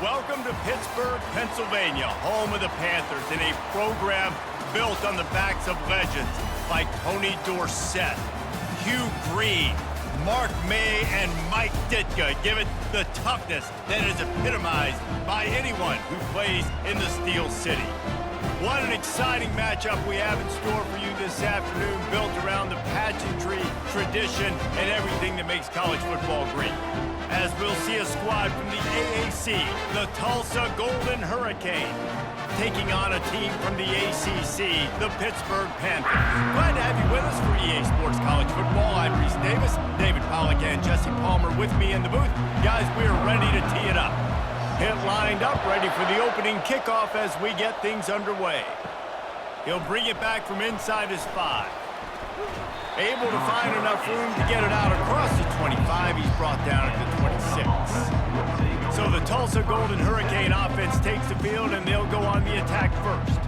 Welcome to Pittsburgh, Pennsylvania, home of the Panthers, in a program built on the backs of legends like Tony Dorsett, Hugh Green, Mark May, and Mike Ditka. Give it the toughness that is epitomized by anyone who plays in the Steel City. What an exciting matchup we have in store for you this afternoon, built around the pageantry, tradition, and everything that makes college football great. As we'll see a squad from the AAC, the Tulsa Golden Hurricane, taking on a team from the ACC, the Pittsburgh Panthers. Glad to have you with us for EA Sports College Football. I'm Reese Davis, David Pollack, and Jesse Palmer with me in the booth. Guys, we're ready to tee it up. Hit lined up, ready for the opening kickoff as we get things underway. He'll bring it back from inside his 5. Able to find enough room to get it out across the 25. He's brought down at the 26. So the Tulsa Golden Hurricane offense takes the field, and they'll go on the attack first.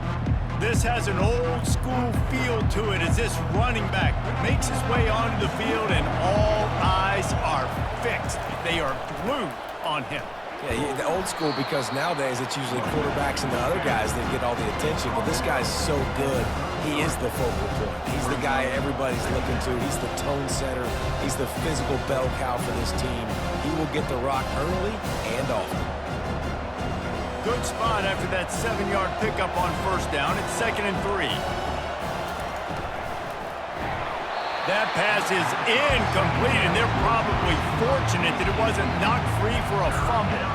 This has an old school feel to it as this running back makes his way onto the field, and all eyes are fixed. They are glued on him. Yeah, the old school, because nowadays it's usually quarterbacks and the other guys that get all the attention, but this guy's so good. He is the focal point. He's the guy everybody's looking to. He's the tone setter. He's the physical bell cow for this team. He will get the rock early and often. Good spot after that 7-yard pickup on first down. It's 2nd and 3. That pass is incomplete, and they're probably fortunate that it wasn't knocked free for a fumble.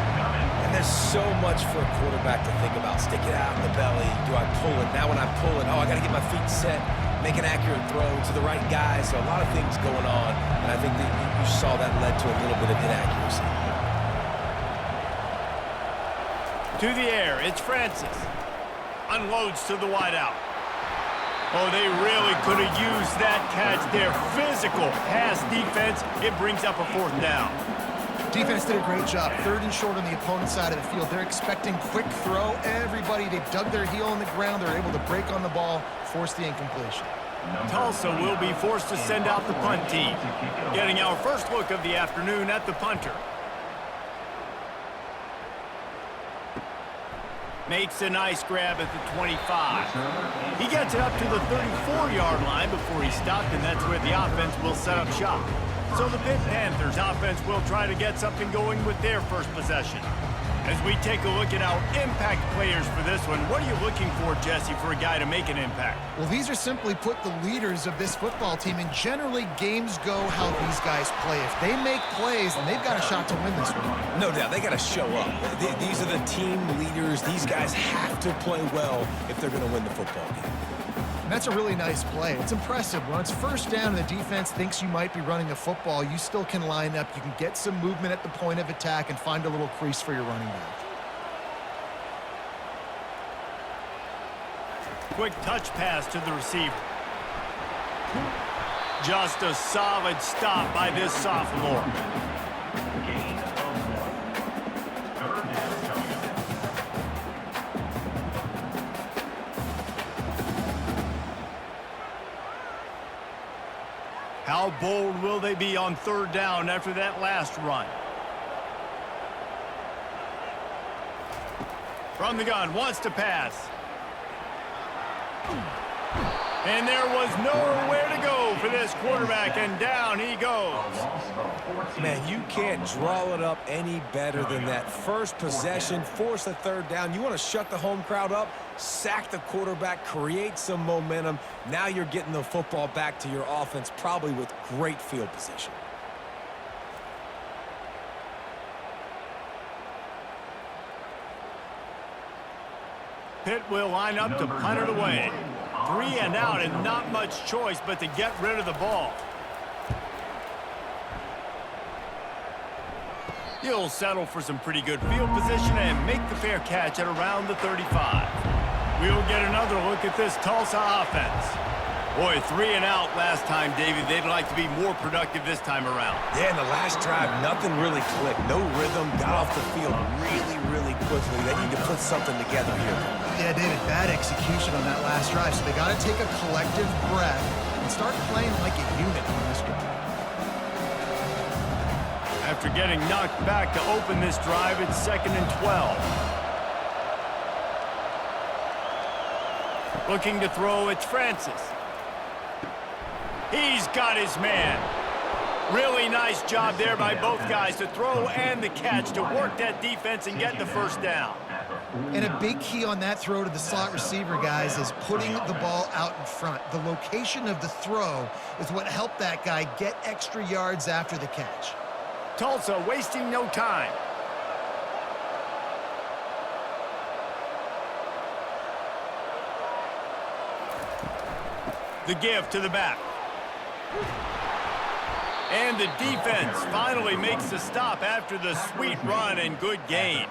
And there's so much for a quarterback to think about. Stick it out in the belly. Do I pull it? Now when I pull it, I got to get my feet set, make an accurate throw to the right guy. So a lot of things going on, and I think that you saw that led to a little bit of inaccuracy. To the air, it's Francis. Unloads to the wideout. Oh, they really could have used that catch there. Physical pass defense. It brings up a 4th down. Defense did a great job. 3rd and short on the opponent's side of the field. They're expecting quick throw. Everybody, they dug their heel in the ground. They're able to break on the ball, force the incompletion. Tulsa will be forced to send out the punt team. Getting our first look of the afternoon at the punter. Makes a nice grab at the 25. He gets it up to the 34-yard line before he stopped, and that's where the offense will set up shop. So the Pitt Panthers offense will try to get something going with their first possession. As we take a look at our impact players for this one, what are you looking for, Jesse, for a guy to make an impact? Well, these are simply put the leaders of this football team, and generally games go how these guys play. If they make plays, then they've got a shot to win this one. No doubt, they got to show up. These are the team leaders. These guys have to play well if they're going to win the football game. And that's a really nice play. It's impressive. When it's first down and the defense thinks you might be running a football, you still can line up. You can get some movement at the point of attack and find a little crease for your running back. Quick touch pass to the receiver. Just a solid stop by this sophomore. How bold will they be on 3rd down after that last run? From the gun, wants to pass. And there was nowhere to go for this quarterback, and down he goes. Man, you can't draw it up any better than that. First possession, force a 3rd down. You want to shut the home crowd up, sack the quarterback, create some momentum. Now you're getting the football back to your offense, probably with great field position. Pitt will line up to punt it away. 3 and out, and not much choice but to get rid of the ball. He'll settle for some pretty good field position and make the fair catch at around the 35. We'll get another look at this Tulsa offense. Boy, 3 and out last time, David. They'd like to be more productive this time around. Yeah, in the last drive, nothing really clicked. No rhythm, got off the field really quickly. They need to put something together here. Yeah, David, bad execution on that last drive, so they got to take a collective breath and start playing like a unit on this drive. After getting knocked back to open this drive, it's 2nd and 12. Looking to throw, it's Francis. He's got his man. Really nice job there by both guys to throw and the catch to work that defense and get the first down. And a big key on that throw to the slot receiver, guys, is putting the ball out in front. The location of the throw is what helped that guy get extra yards after the catch. Tulsa wasting no time. The give to the back. And the defense finally makes the stop after the sweet run and good gain.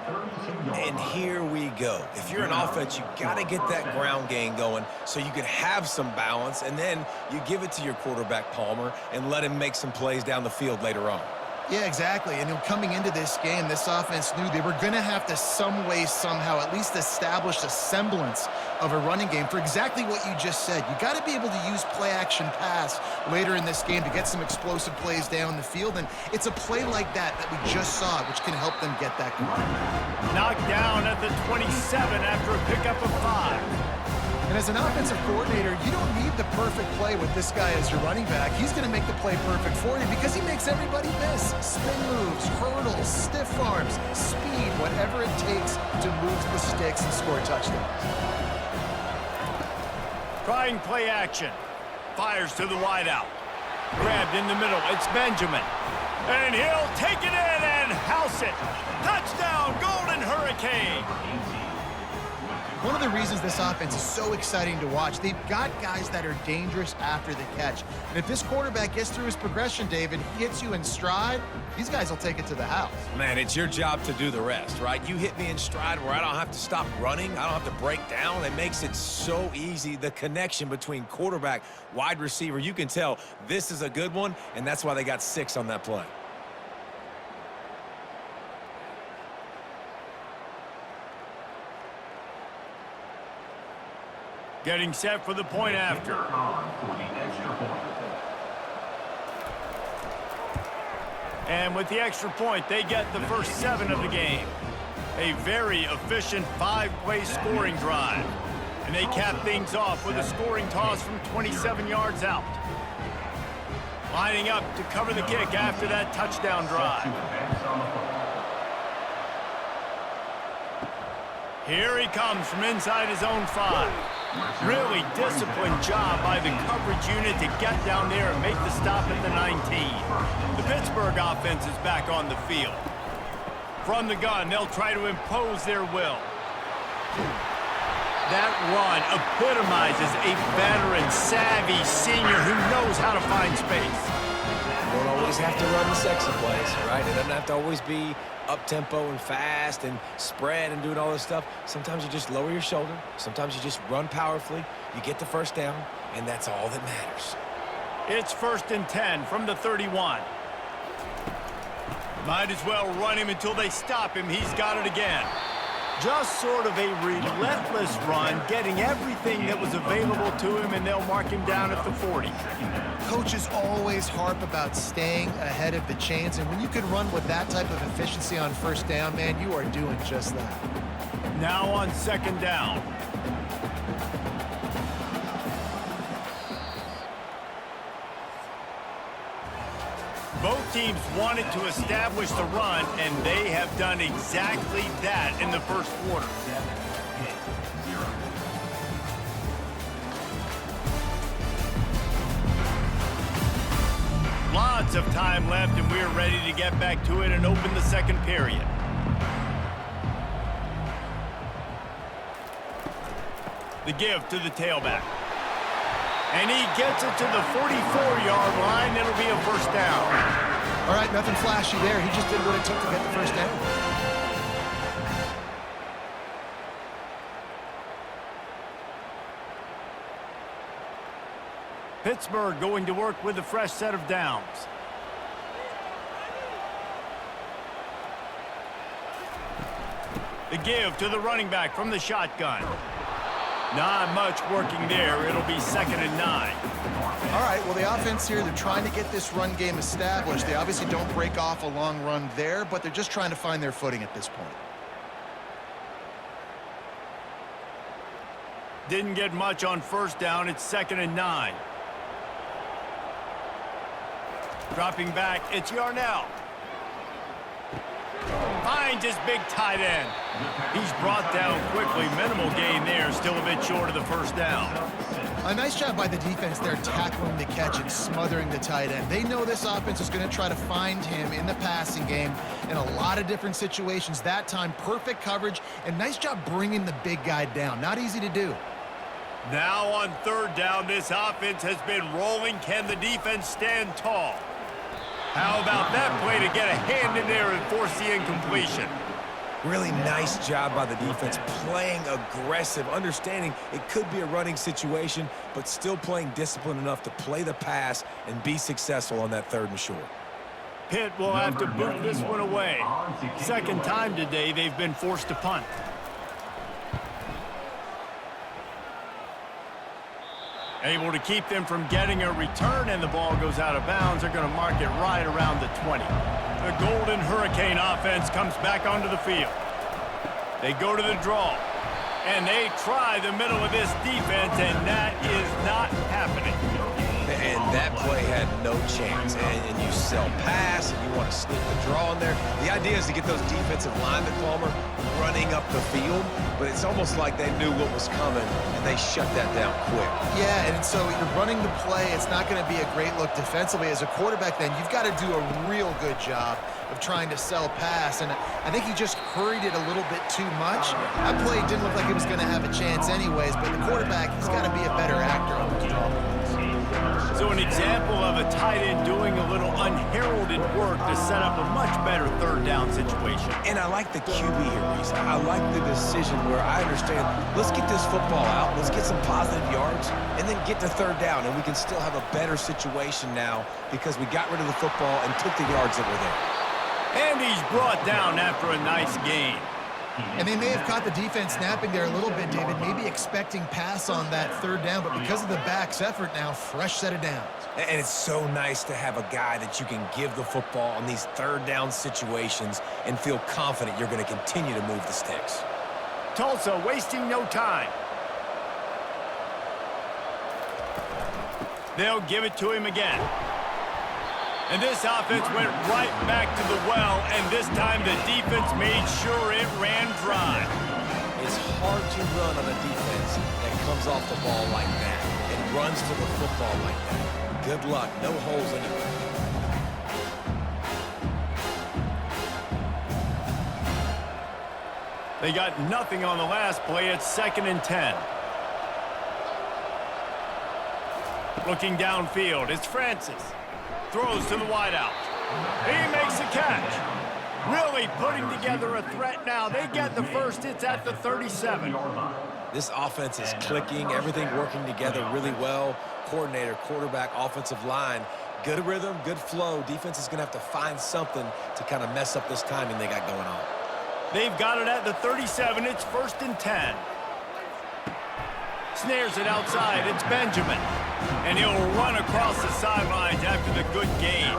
And here we go. If you're an offense, you got to get that ground game going so you can have some balance, and then you give it to your quarterback, Palmer, and let him make some plays down the field later on. Yeah, exactly. And coming into this game, this offense knew they were going to have to some way, somehow, at least establish a semblance of a running game for exactly what you just said. You got to be able to use play-action pass later in this game to get some explosive plays down the field. And it's a play like that we just saw, which can help them get that going. Knocked down at the 27 after a pickup of 5. And as an offensive coordinator, you don't need the perfect play with this guy as your running back. He's going to make the play perfect for you because he makes everybody miss. Spin moves, hurdles, stiff arms, speed, whatever it takes to move the sticks and score touchdowns. Trying play action. Fires to the wideout. Grabbed in the middle. It's Benjamin. And he'll take it in and house it. Touchdown, Golden Hurricane. One of the reasons this offense is so exciting to watch, they've got guys that are dangerous after the catch. And if this quarterback gets through his progression, David, he hits you in stride, these guys will take it to the house. Man, it's your job to do the rest, right? You hit me in stride where I don't have to stop running. I don't have to break down. It makes it so easy. The connection between quarterback, wide receiver, you can tell this is a good one, and that's why they got 6 on that play. Getting set for the point after. And with the extra point, they get the first 7 of the game. A very efficient 5-play scoring drive. And they cap things off with a scoring toss from 27 yards out. Lining up to cover the kick after that touchdown drive. Here he comes from inside his own 5. Really disciplined job by the coverage unit to get down there and make the stop at the 19. The Pittsburgh offense is back on the field. From the gun, they'll try to impose their will. That run epitomizes a veteran, savvy senior who knows how to find space. You don't always have to run the sexy plays, right? It doesn't have to always be up-tempo and fast and spread and doing all this stuff. Sometimes you just lower your shoulder. Sometimes you just run powerfully. You get the first down, and that's all that matters. It's 1st and 10 from the 31. Might as well run him until they stop him. He's got it again. Just sort of a relentless run, getting everything that was available to him, and they'll mark him down at the 40. Coaches always harp about staying ahead of the chains, and when you can run with that type of efficiency on first down, man, you are doing just that. Now on 2nd down. Both teams wanted to establish the run, and they have done exactly that in the first quarter. Lots of time left, and we're ready to get back to it and open the second period. The give to the tailback. And he gets it to the 44-yard line. It'll be a first down. All right, nothing flashy there. He just did what it took to get the first down. Pittsburgh going to work with a fresh set of downs. The give to the running back from the shotgun. Not much working there. It'll be 2nd and 9. All right, well, the offense here, they're trying to get this run game established. They obviously don't break off a long run there, but they're just trying to find their footing at this point. Didn't get much on 1st down. It's 2nd and 9. Dropping back, it's Yarnell. Finds his big tight end. He's brought down quickly. Minimal gain there. Still a bit short of the 1st down. A nice job by the defense there, tackling the catch and smothering the tight end. They know this offense is going to try to find him in the passing game in a lot of different situations. That time, perfect coverage, and nice job bringing the big guy down. Not easy to do. Now on 3rd down, this offense has been rolling. Can the defense stand tall? How about that play to get a hand in there and force the incompletion? Really nice job by the defense, playing aggressive, understanding it could be a running situation, but still playing disciplined enough to play the pass and be successful on that 3rd and short. Pitt will have to boot this one away. 2nd time today they've been forced to punt. Able to keep them from getting a return, and the ball goes out of bounds. They're going to mark it right around the 20. The Golden Hurricane offense comes back onto the field. They go to the draw, and they try the middle of this defense, and that is not happening. And that play had no chance. And you sell pass, and you want to sneak the draw in there. The idea is to get those defensive linemen, Palmer, running up the field, but it's almost like they knew what was coming, and they shut that down quick. Yeah, and so you're running the play. It's not going to be a great look defensively. As a quarterback, then, you've got to do a real good job of trying to sell pass, and I think he just hurried it a little bit too much. That play didn't look like it was going to have a chance anyways, but the quarterback, he's got to be a better actor on those draw plays. So an example of a tight end doing a little unheralded work to set up a much better 3rd down situation. And I like the QB here, Reese. I like the decision where I understand, let's get this football out, let's get some positive yards, and then get to 3rd down, and we can still have a better situation now because we got rid of the football and took the yards that were there. And he's brought down after a nice gain. And they may have caught the defense snapping there a little bit, David, maybe expecting pass on that 3rd down, but because of the back's effort now, fresh set of downs. And it's so nice to have a guy that you can give the football on these 3rd down situations and feel confident you're going to continue to move the sticks. Tulsa wasting no time. They'll give it to him again. And this offense went right back to the well, and this time the defense made sure it ran dry. It's hard to run on a defense that comes off the ball like that and runs to the football like that. Good luck. No holes anywhere. They got nothing on the last play. It's 2nd and 10. Looking downfield, it's Francis. Throws to the wideout. He makes the catch. Really putting together a threat now. They get the 1st. It's at the 37. This offense is clicking. Everything working together really well. Coordinator, quarterback, offensive line. Good rhythm, good flow. Defense is going to have to find something to kind of mess up this timing they got going on. They've got it at the 37. It's 1st and 10. Snares it outside. It's Benjamin. And he'll run across the sidelines after the good game.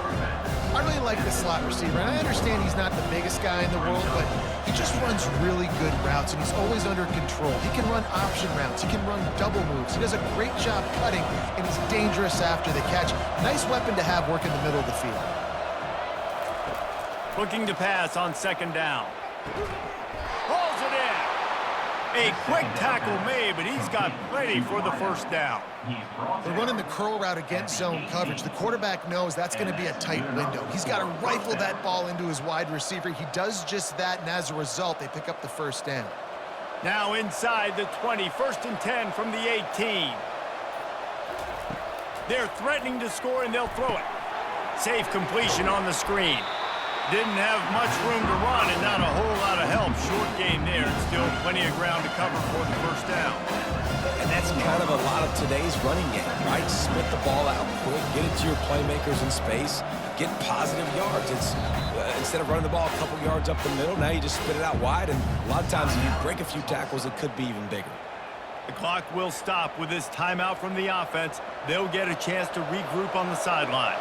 I really like the slot receiver, and I understand he's not the biggest guy in the world, but he just runs really good routes, and he's always under control. He can run option routes. He can run double moves. He does a great job cutting, and he's dangerous after the catch. Nice weapon to have work in the middle of the field. Looking to pass on 2nd down. Pulls it in. A quick tackle made, but he's got plenty for the 1st down. They're running the curl route against zone coverage. The quarterback knows that's going to be a tight window. He's got to rifle that ball into his wide receiver. He does just that, and as a result, they pick up the 1st down. Now inside the 20, 1st and 10 from the 18. They're threatening to score, and they'll throw it. Safe completion on the screen. Didn't have much room to run and not a whole lot of help. Short game there, and still plenty of ground to cover for the 1st down. And that's kind of a lot of today's running game, right? Spit the ball out quick, get it to your playmakers in space, get positive yards. It's instead of running the ball a couple yards up the middle, now you just spit it out wide, and a lot of times if you break a few tackles, it could be even bigger. The clock will stop with this timeout from the offense. They'll get a chance to regroup on the sideline.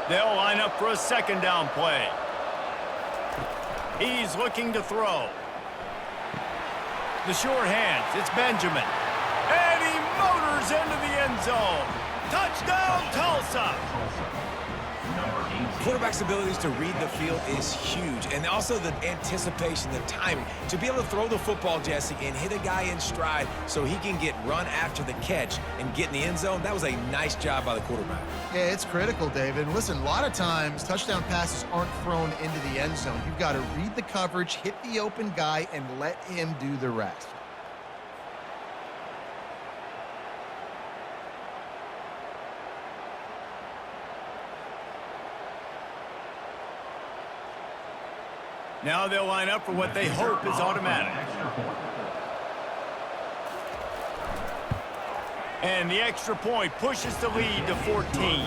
They'll line up for a second down play. He's looking to throw. The short hands, it's Benjamin. And he motors into the end zone. Touchdown, Tulsa! Quarterback's abilities to read the field is huge, and also the anticipation, the timing. To be able to throw the football, Jesse, and hit a guy in stride so he can get run after the catch and get in the end zone, that was a nice job by the quarterback. Yeah, it's critical, David. And listen, a lot of times touchdown passes aren't thrown into the end zone. You've got to read the coverage, hit the open guy, and let him do the rest. Now they'll line up for what they hope is automatic. And the extra point pushes the lead to 14.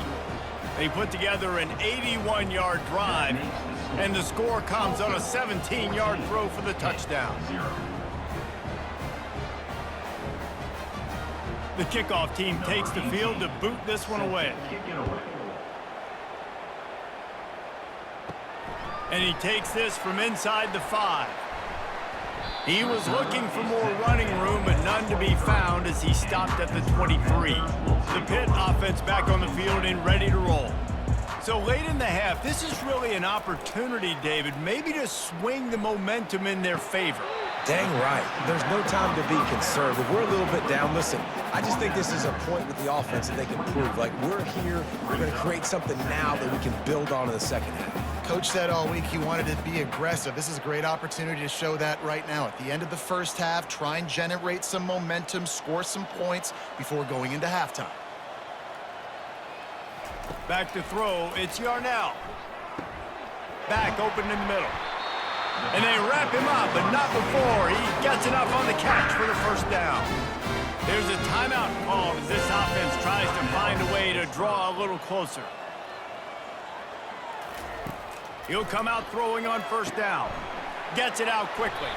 They put together an 81-yard drive, and the score comes on a 17-yard throw for the touchdown. The kickoff team takes the field to boot this one away. And he takes this from inside the 5. He was looking for more running room, but none to be found as he stopped at the 23. The Pitt offense back on the field and ready to roll. So late in the half, this is really an opportunity, David, maybe to swing the momentum in their favor. Dang right. There's no time to be concerned. If we're a little bit down, listen, I just think this is a point with the offense that they can prove. Like, we're here, we're going to create something now that we can build on in the second half. Coach said all week he wanted to be aggressive. This is a great opportunity to show that right now. At the end of the first half, try and generate some momentum, score some points before going into halftime. Back to throw, it's Yarnell. Back open in the middle. And they wrap him up, but not before he gets enough on the catch for the first down. There's a timeout called as this offense tries to find a way to draw a little closer. He'll come out throwing on first down. Gets it out quickly.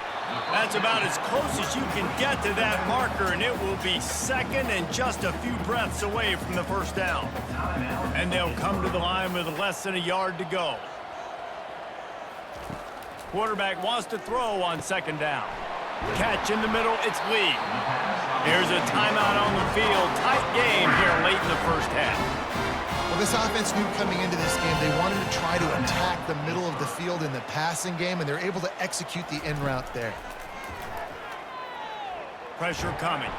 That's about as close as you can get to that marker, and it will be second and just a few breaths away from the first down. And they'll come to the line with less than a yard to go. Quarterback wants to throw on second down. Catch in the middle, it's Lee. Here's a timeout on the field. Tight game here late in the first half. Well, this offense knew coming into this game they wanted to try to attack the middle of the field in the passing game, and they're able to execute the in route there. Pressure coming.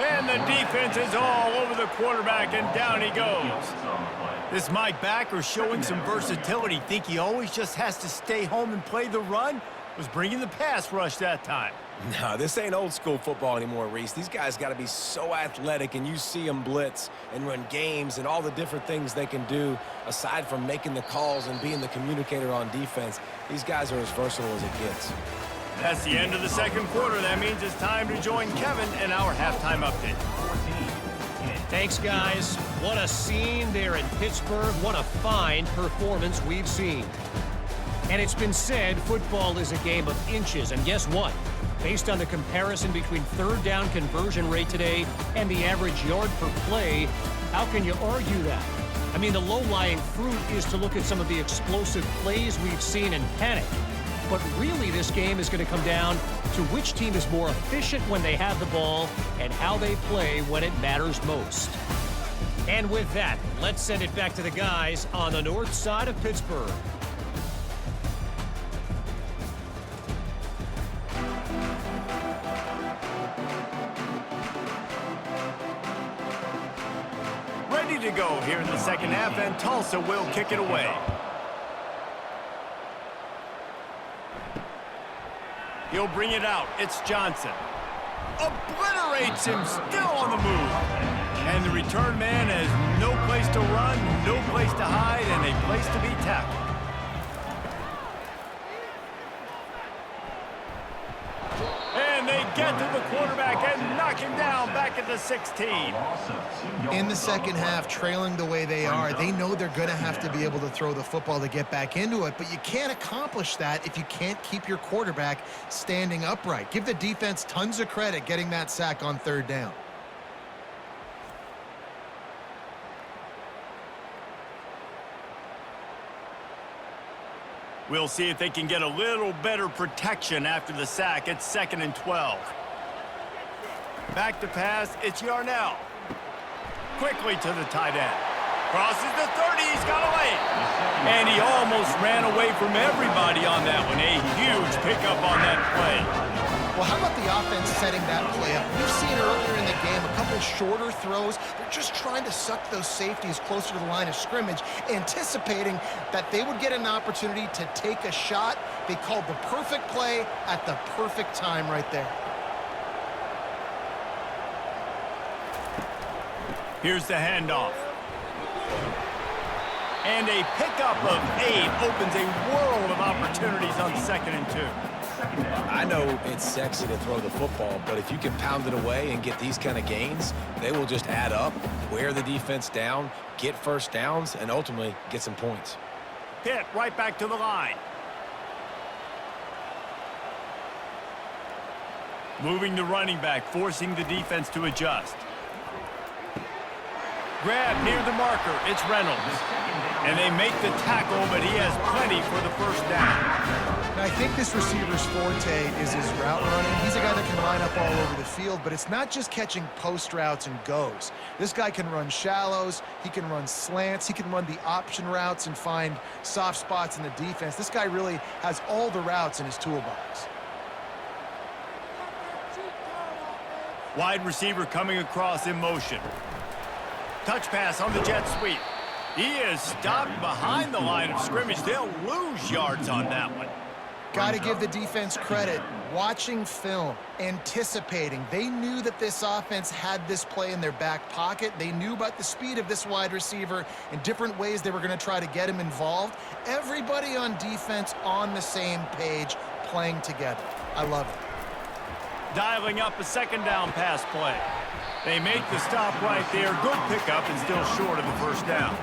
And the defense is all over the quarterback, and down he goes. This Mike backer showing some versatility. Think he always just has to stay home and play the run? Was bringing the pass rush that time. No, this ain't old school football anymore, Reese. These guys got to be so athletic, and you see them blitz and run games and all the different things they can do aside from making the calls and being the communicator on defense. These guys are as versatile as it gets. That's the end of the second quarter. That means it's time to join Kevin in our halftime update. Thanks, guys. What a scene there in Pittsburgh. What a fine performance we've seen. And it's been said football is a game of inches. And guess what? Based on the comparison between third down conversion rate today and the average yard per play, how can you argue that? I mean, the low-lying fruit is to look at some of the explosive plays we've seen and panic. But really, this game is going to come down to which team is more efficient when they have the ball and how they play when it matters most. And with that, let's send it back to the guys on the north side of Pittsburgh. Ready to go here in the second half, and Tulsa will kick it away. He'll bring it out. It's Johnson. Obliterates him, still on the move. And the return man has no place to run, no place to hide, and a place to be tackled. And they get to the quarterback and knock him down back at the 16. In the second half, trailing the way they are, they know they're going to have to be able to throw the football to get back into it, but you can't accomplish that if you can't keep your quarterback standing upright. Give the defense tons of credit getting that sack on third down. We'll see if they can get a little better protection after the sack. It's 2nd and 12. Back to pass, it's Yarnell. Quickly to the tight end. Crosses the 30, he's got away. And he almost ran away from everybody on that one. A huge pickup on that play. Well, how about the offense setting that play up? We've seen earlier in the game a couple shorter throws. They're just trying to suck those safeties closer to the line of scrimmage, anticipating that they would get an opportunity to take a shot. They called the perfect play at the perfect time right there. Here's the handoff. And a pickup of 8 opens a world of opportunities on 2nd and 2. I know it's sexy to throw the football, but if you can pound it away and get these kind of gains, they will just add up, wear the defense down, get first downs, and ultimately get some points. Pitt right back to the line. Moving the running back, forcing the defense to adjust. Grab near the marker, it's Reynolds. And they make the tackle, but he has plenty for the first down. Now, I think this receiver's forte is his route running. He's a guy that can line up all over the field, but it's not just catching post routes and goes. This guy can run shallows, he can run slants, he can run the option routes and find soft spots in the defense. This guy really has all the routes in his toolbox. Wide receiver coming across in motion. Touch pass on the jet sweep. He is stopped behind the line of scrimmage. They'll lose yards on that one. Got to give the defense credit. Watching film, anticipating. They knew that this offense had this play in their back pocket. They knew about the speed of this wide receiver and different ways they were going to try to get him involved. Everybody on defense on the same page, playing together. I love it. Dialing up a 2nd down pass play. They make the stop right there. Good pickup and still short of the first down.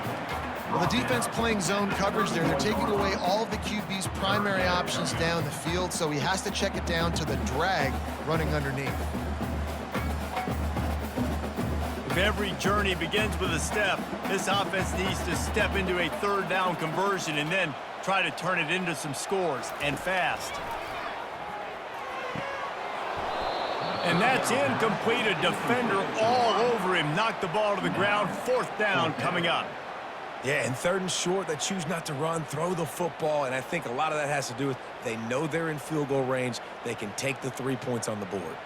Well, the defense playing zone coverage there. They're taking away all of the QB's primary options down the field, so he has to check it down to the drag running underneath. If every journey begins with a step, this offense needs to step into a 3rd down conversion and then try to turn it into some scores, and fast. And that's incomplete. A defender all over him. Knocked the ball to the ground. 4th down coming up. Yeah, and 3rd and short, they choose not to run, throw the football, and I think a lot of that has to do with they know they're in field goal range. They can take the 3 points on the board.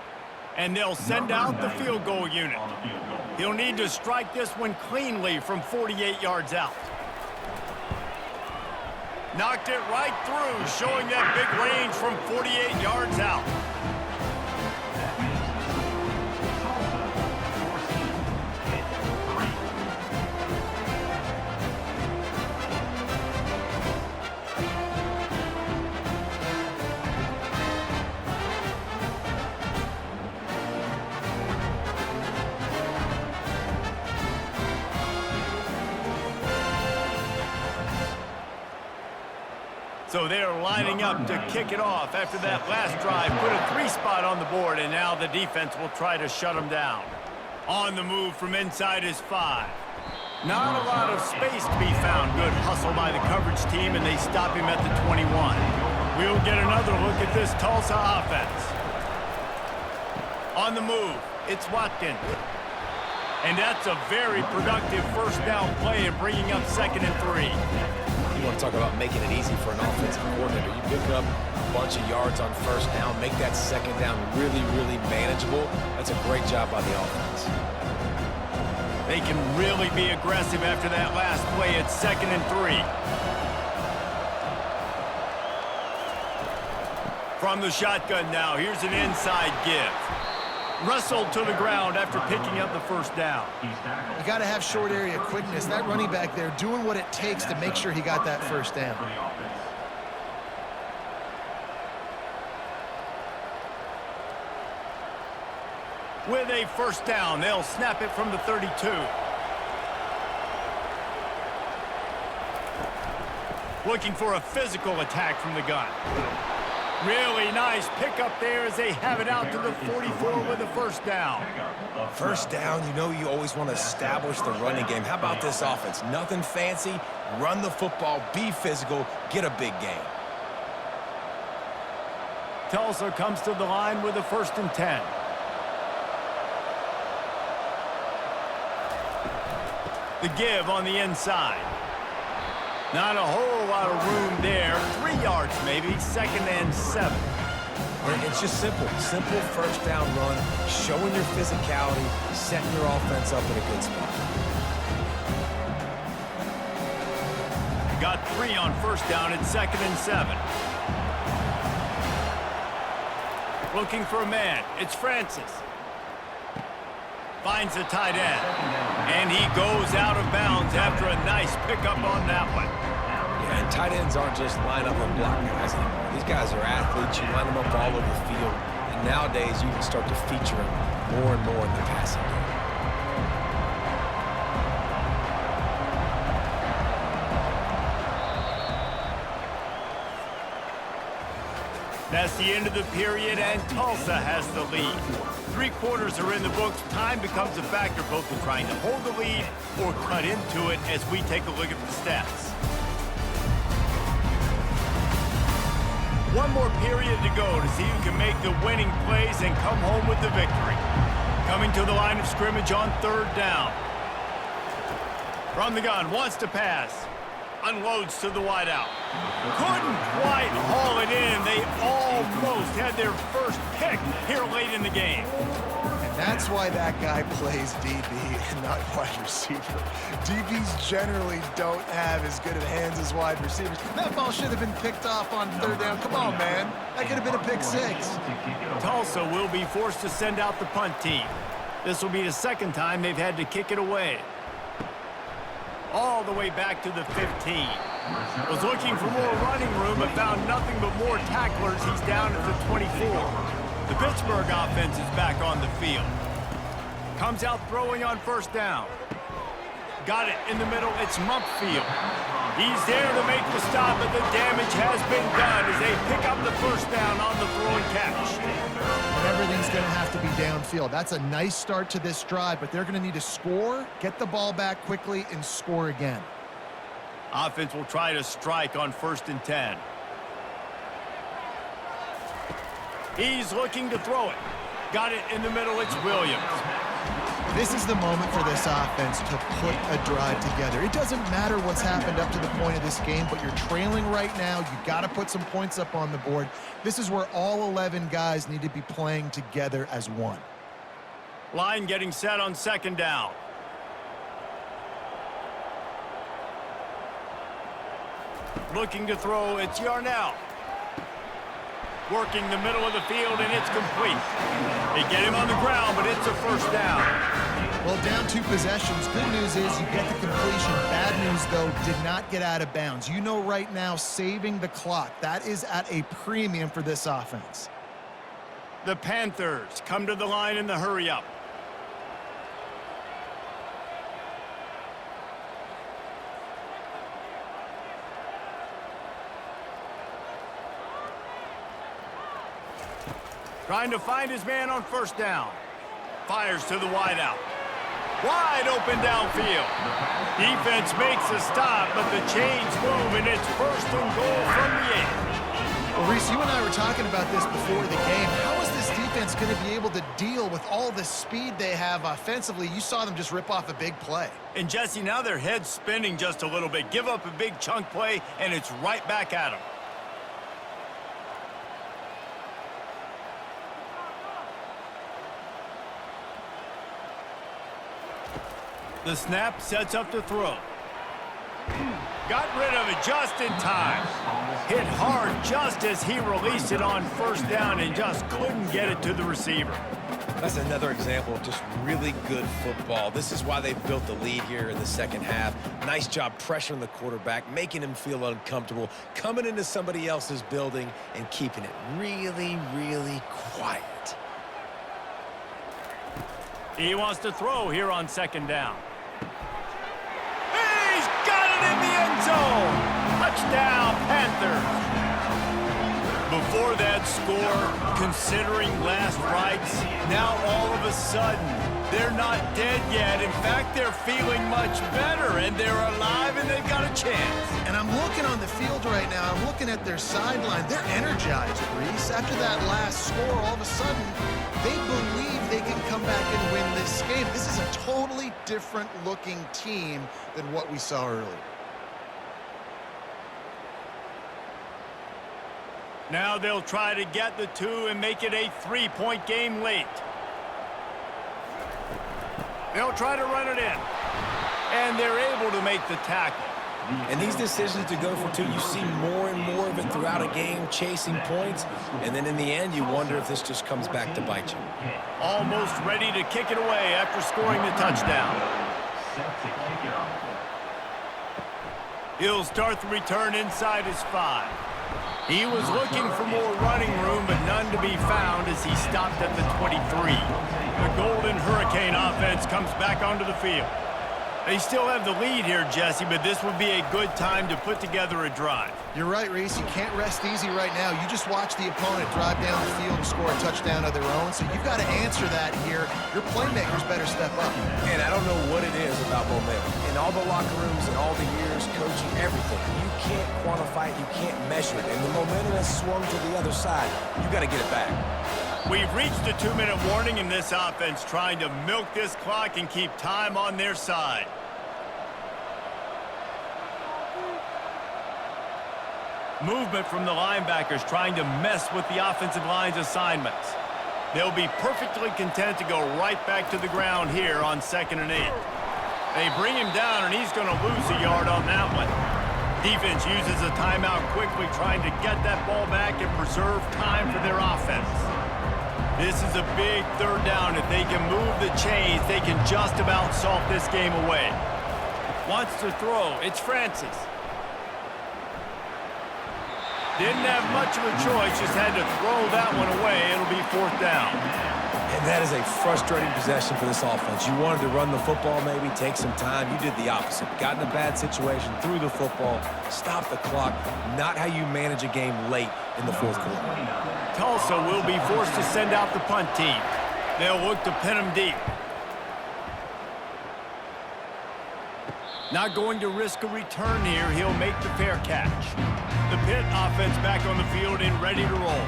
And they'll send out the field goal unit. He'll need to strike this one cleanly from 48 yards out. Knocked it right through, showing that big range from 48 yards out. So they're lining up to kick it off after that last drive. Put a 3 spot on the board, and now the defense will try to shut them down. On the move from inside his 5. Not a lot of space to be found. Good hustle by the coverage team, and they stop him at the 21. We'll get another look at this Tulsa offense. On the move, it's Watkins. And that's a very productive 1st down play and bringing up 2nd and 3. You want to talk about making it easy for an offensive coordinator. You pick up a bunch of yards on 1st down, make that 2nd down really, really manageable. That's a great job by the offense. They can really be aggressive after that last play. It's 2nd and 3. From the shotgun now, here's an inside give. Wrestled to the ground after picking up the 1st down. You got to have short area quickness. That running back there doing what it takes to make sure he got that 1st down. With a first down, they'll snap it from the 32. Looking for a physical attack from the gun. Really nice pickup there as they have it out to the 44 with a first down. First down, you know you always want to establish the running game. How about this offense? Nothing fancy. Run the football, be physical, get a big gain. Tulsa comes to the line with a 1st and 10. The give on the inside. Not a whole lot of room there. 3 yards maybe, 2nd and 7. And it's just simple. Simple first down run, showing your physicality, setting your offense up in a good spot. Got 3 on first down at 2nd and 7. Looking for a man. It's Francis. Finds the tight end. And he goes out of bounds after a nice pickup on that one. Yeah, and tight ends aren't just line up and block guys anymore. These guys are athletes. You line them up all over the field. And nowadays, you can start to feature them more and more in the passing game. That's the end of the period, and Tulsa has the lead. 3 quarters are in the books. Time becomes a factor both in trying to hold the lead or cut into it as we take a look at the stats. 1 more period to go to see who can make the winning plays and come home with the victory. Coming to the line of scrimmage on 3rd down. From the gun, wants to pass. Unloads to the wideout. Couldn't quite haul it in. They almost had their first pick here late in the game. And that's why that guy plays DB and not wide receiver. DBs generally don't have as good of hands as wide receivers. That ball should have been picked off on 3rd down. Come on, man. That could have been a pick 6. Tulsa will be forced to send out the punt team. This will be the 2nd time they've had to kick it away. All the way back to the 15. Was looking for more running room, but found nothing but more tacklers. He's down at the 24. The Pittsburgh offense is back on the field. Comes out throwing on first down. Got it in the middle. It's Mumpfield. He's there to make the stop, but the damage has been done as they pick up the first down on the throw and catch. Everything's going to have to be downfield. That's a nice start to this drive, but they're going to need to score, get the ball back quickly, and score again. Offense will try to strike on 1st and 10. He's looking to throw it. Got it in the middle. It's Williams. This is the moment for this offense to put a drive together. It doesn't matter what's happened up to the point of this game, but you're trailing right now. You've got to put some points up on the board. This is where all 11 guys need to be playing together as one. Line getting set on 2nd down. Looking to throw, it's Yarnell. Working the middle of the field, and it's complete. They get him on the ground, but it's a first down. Well, down 2 possessions. Good news is you get the completion. Bad news, though, did not get out of bounds. You know right now, saving the clock, that is at a premium for this offense. The Panthers come to the line in the hurry-up. Trying to find his man on first down. Fires to the wideout. Wide open downfield. Defense makes a stop, but the chains move, and it's 1st and goal from the 8. Well, Reese, you and I were talking about this before the game. How is this defense going to be able to deal with all the speed they have offensively? You saw them just rip off a big play. And, Jesse, now their head's spinning just a little bit. Give up a big chunk play, and it's right back at them. The snap sets up the throw. Got rid of it just in time. Hit hard just as he released it on first down and just couldn't get it to the receiver. That's another example of just really good football. This is why they built the lead here in the 2nd half. Nice job pressuring the quarterback, making him feel uncomfortable, coming into somebody else's building and keeping it really, really quiet. He wants to throw here on second down. He's got it in the end zone. Touchdown, Panthers. Before that score, considering last rites, now all of a sudden, they're not dead yet. In fact, they're feeling much better, and they're alive, and they've got a chance. And I'm looking on the field right now. I'm looking at their sideline. They're energized, Reese. After that last score, all of a sudden, they believe they can come back and win this game. This is a totally different-looking team than what we saw earlier. Now they'll try to get the two and make it a three-point game late. They'll try to run it in. And they're able to make the tackle. And these decisions to go for two, you see more and more of it throughout a game, chasing points. And then in the end, you wonder if this just comes back to bite you. Almost ready to kick it away after scoring the touchdown. He'll start the return inside his 5. He was looking for more running room, but none to be found as he stopped at the 23. The Golden Hurricane offense comes back onto the field. They still have the lead here, Jesse, but this would be a good time to put together a drive. You're right, Reese. You can't rest easy right now. You just watch the opponent drive down the field and score a touchdown of their own, so you've got to answer that here. Your playmakers better step up. And I don't know what it is about momentum. In all the locker rooms and all the years, coaching, everything, you can't quantify it, you can't measure it. And the momentum has swung to the other side. You got to get it back. We've reached a 2-minute warning in this offense, trying to milk this clock and keep time on their side. Movement from the linebackers trying to mess with the offensive line's assignments. They'll be perfectly content to go right back to the ground here on 2nd and 8. They bring him down, and he's going to lose a yard on that one. Defense uses a timeout quickly, trying to get that ball back and preserve time for their offense. This is a big 3rd down. If they can move the chains, they can just about salt this game away. Wants to throw. It's Francis. Didn't have much of a choice, just had to throw that one away. It'll be 4th down. And that is a frustrating possession for this offense. You wanted to run the football, maybe take some time. You did the opposite. Got in a bad situation, threw the football, stopped the clock. Not how you manage a game late in the 4th quarter. Tulsa will be forced to send out the punt team. They'll look to pin him deep. Not going to risk a return here. He'll make the fair catch. The Pitt offense back on the field and ready to roll.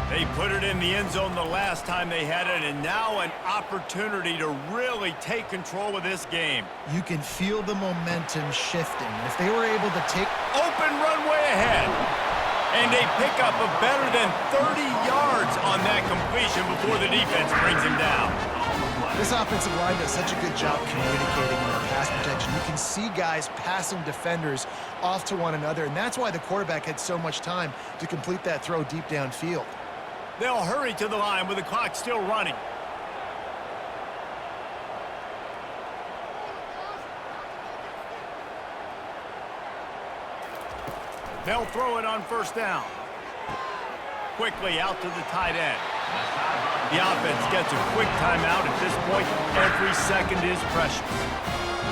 They put it in the end zone the last time they had it, and now an opportunity to really take control of this game. You can feel the momentum shifting. If they were able to take open runway ahead, and they pick up a better than 30 yards on that completion before the defense brings him down. This offensive line does such a good job communicating in their pass protection. You can see guys passing defenders off to one another, and that's why the quarterback had so much time to complete that throw deep downfield. They'll hurry to the line with the clock still running. They'll throw it on 1st down. Quickly out to the tight end. The offense gets a quick timeout. At this point, every second is precious.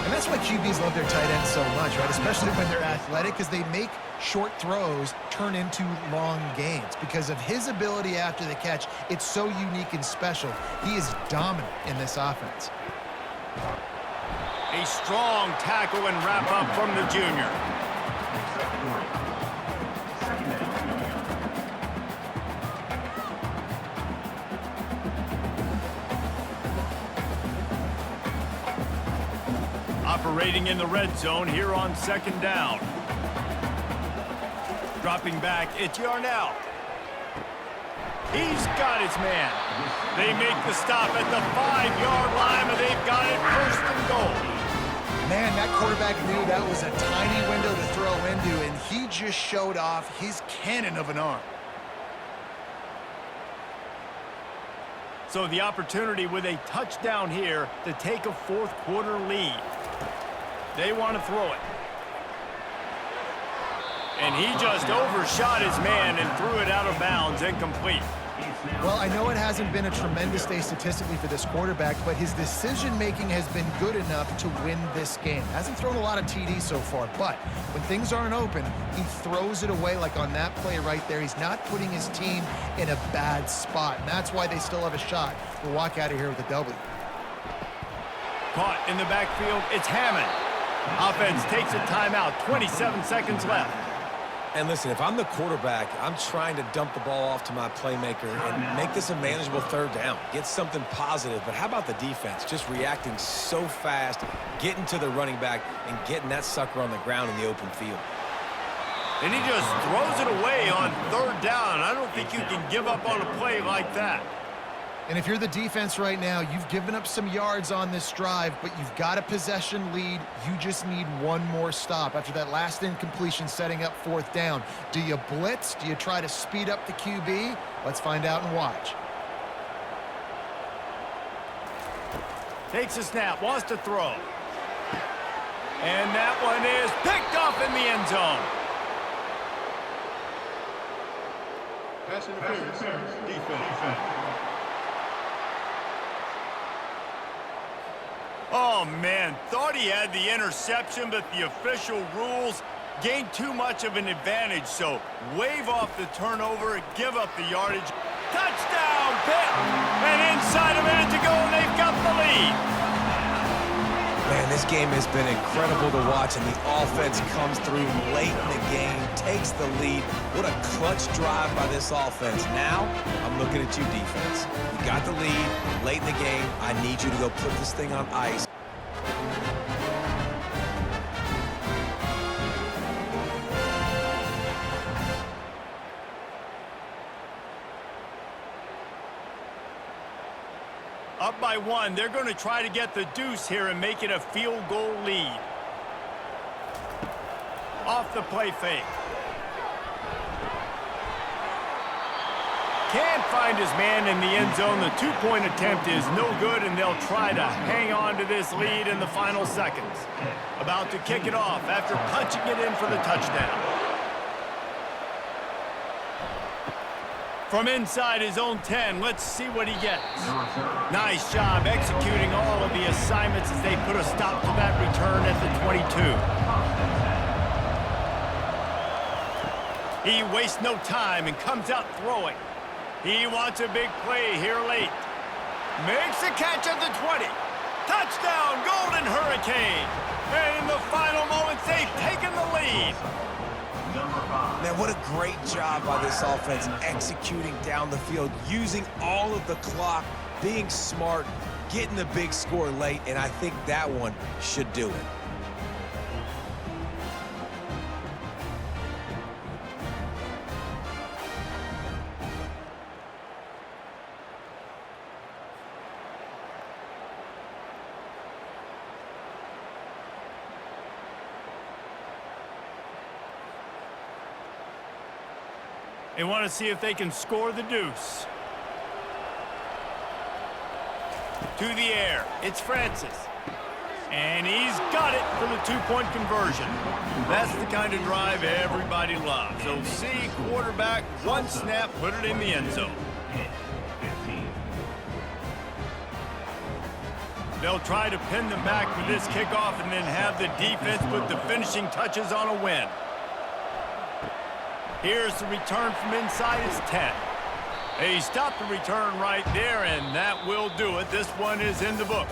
And that's why QBs love their tight ends so much, right? Especially when they're athletic, because they make short throws turn into long gains. Because of his ability after the catch, it's so unique and special. He is dominant in this offense. A strong tackle and wrap up from the junior. Operating in the red zone here on 2nd down. Dropping back, it's Yarnell. He's got his man. They make the stop at the 5-yard line, and they've got it 1st and goal. Man, that quarterback knew that was a tiny window to throw into, and he just showed off his cannon of an arm. So the opportunity with a touchdown here to take a 4th quarter lead. They want to throw it. And he just overshot his man and threw it out of bounds, incomplete. Well, I know it hasn't been a tremendous day statistically for this quarterback, but his decision-making has been good enough to win this game. Hasn't thrown a lot of TDs so far, but when things aren't open, he throws it away like on that play right there. He's not putting his team in a bad spot, and that's why they still have a shot to walk out of here with a W. Caught in the backfield, it's Hammond. Offense takes a timeout, 27 seconds left. And listen, if I'm the quarterback, I'm trying to dump the ball off to my playmaker and make this a manageable third down. Get something positive. But how about the defense? Just reacting so fast, getting to the running back, and getting that sucker on the ground in the open field. And he just throws it away on third down. I don't think you can give up on a play like that. And if you're the defense right now, you've given up some yards on this drive, but you've got a possession lead. You just need one more stop. After that last incompletion setting up fourth down, do you blitz? Do you try to speed up the QB? Let's find out and watch. Takes a snap, wants to throw. And that one is picked off in the end zone. Pass interference, defense. Oh, man, thought he had the interception, but the official rules gained too much of an advantage, so wave off the turnover, give up the yardage. Touchdown, Pitt! And inside a minute to go, and they've got the lead. Man, this game has been incredible to watch, and the offense comes through late in the game, takes the lead. What a clutch drive by this offense. Now, I'm looking at you, defense. You got the lead late in the game. I need you to go put this thing on ice. Up by one, they're going to try to get the deuce here and make it a field goal lead. Off the play fake. Can't find his man in the end zone. The two-point attempt is no good, and they'll try to hang on to this lead in the final seconds. About to kick it off after punching it in for the touchdown. From inside his own 10, let's see what he gets. Nice job executing all of the assignments as they put a stop to that return at the 22. He wastes no time and comes out throwing. He wants a big play here late. Makes a catch at the 20. Touchdown, Golden Hurricane. And in the final moments, they've taken the lead. Man, what a great job by this offense executing down the field, using all of the clock, being smart, getting the big score late, and I think that one should do it. They want to see if they can score the deuce. To the air, it's Francis. And he's got it for the two-point conversion. That's the kind of drive everybody loves. So see, quarterback, one snap, put it in the end zone. They'll try to pin them back for this kickoff and then have the defense put the finishing touches on a win. Here's the return from inside his 10. He stopped the return right there, and that will do it. This one is in the book.